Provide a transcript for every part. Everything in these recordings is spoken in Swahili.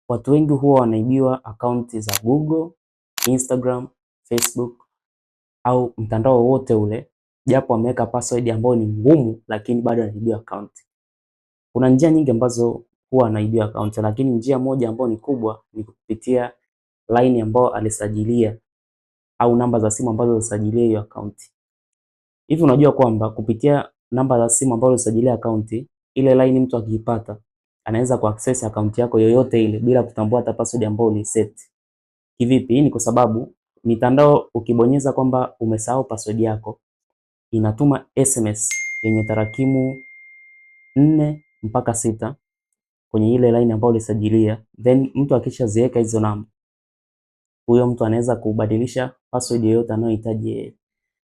watu wengi huwa wanaibiwa akaunti za Google, Instagram, Facebook au mtandao wote ule, japo ameweka password ambayo ni ngumu, lakini bado anaibiwa akaunti. Kuna njia nyingi ambazo huwa anaibiwa akaunti, lakini njia moja ambayo ni kubwa ni kupitia line ambayo alisajilia au namba za simu ambazo alisajilia hiyo akaunti. Hivi unajua kwamba kupitia namba za simu ambazo alisajilia akaunti, ile line mtu akiipata anaweza kuaccess akaunti yako yoyote ile bila kutambua hata password ambayo uliset. Kivipi? Hii ni kwa sababu mitandao ukibonyeza kwamba umesahau password yako, inatuma SMS yenye tarakimu 4 mpaka 6 kwenye ile line ambayo ulisajilia, then mtu akishaziweka hizo namba, huyo mtu anaweza kubadilisha password yoyote anayohitaji yeye.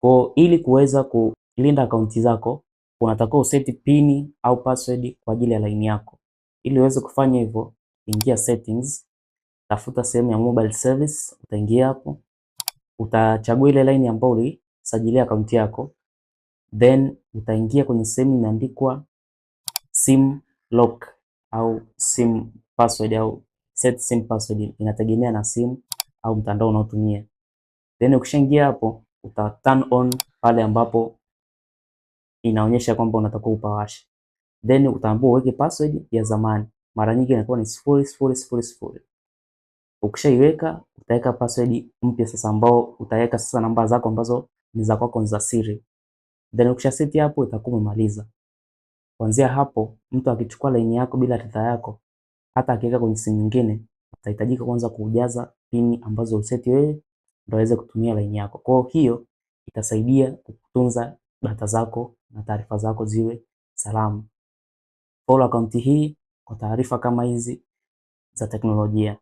Kwa ili kuweza kulinda akaunti zako, unatakiwa useti pin au password kwa ajili ya line yako. Ili uweze kufanya hivyo, ingia settings, tafuta sehemu ya mobile service, utaingia hapo, utachagua ile line ambayo ulisajilia akaunti yako, then utaingia kwenye sehemu imeandikwa sim lock au sim password au set sim password, inategemea na simu au mtandao unaotumia. Then ukishaingia hapo, uta turn on pale ambapo inaonyesha kwamba unatakiwa upawashe. Then utaambiwa uweke password ya zamani. Mara nyingi inakuwa ni 0000. Ukishaiweka, utaweka password mpya sasa, ambao utaweka sasa namba zako ambazo ni za kwako za siri. Then ukishaseti hapo, itakuwa umemaliza. Kuanzia hapo, mtu akichukua line yako bila ridhaa yako, hata akiweka kwenye simu nyingine, atahitajika kwanza kujaza pin ambazo useti wewe ndio aweze kutumia line yako. Kwa hiyo itasaidia kutunza data zako na taarifa zako ziwe salama. Follow akaunti hii kwa taarifa kama hizi za teknolojia.